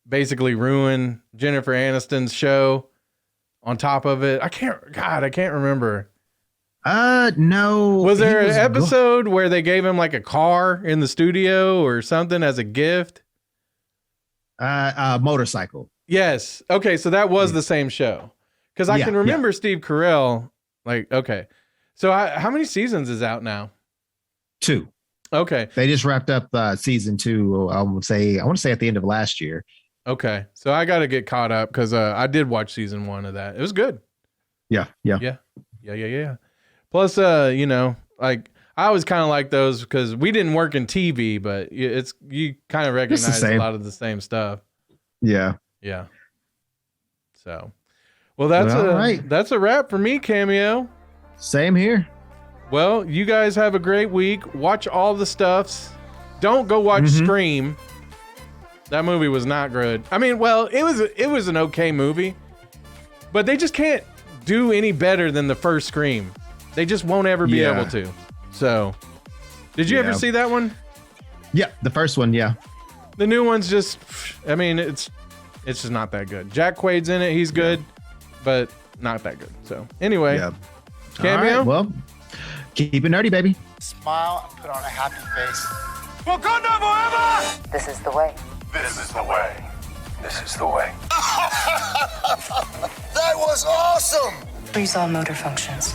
basically ruin Jennifer Aniston's show on top of it. I can't remember. No. Was there an episode where they gave him like a car in the studio or something as a gift? Motorcycle. Yes. Okay, so that was the same show. Because I can remember Steve Carell. Like, okay. So how many seasons is out now? 2. Okay. They just wrapped up season 2. I want to say at the end of last year. Okay. So I got to get caught up because I did watch season 1 of that. It was good. Yeah. Plus, like I always kind of like those because we didn't work in TV, but you kind of recognize a lot of the same stuff. Yeah. So, well, that's a wrap for me, Cameo. Same here. Well, you guys have a great week. Watch all the stuffs. Don't go watch Scream. That movie was not good. I mean, well, it was an okay movie, but they just can't do any better than the first Scream. They just won't ever be able to. So, did you ever see that one? Yeah, the first one, yeah. The new one's just, I mean, it's just not that good. Jack Quaid's in it. He's good, but not that good. So, anyway. Yeah. Cameo? Right, well, keep it nerdy, baby. Smile and put on a happy face. Wakanda forever! This is the way. This is the way. This is the way. That was awesome! Freeze all motor functions.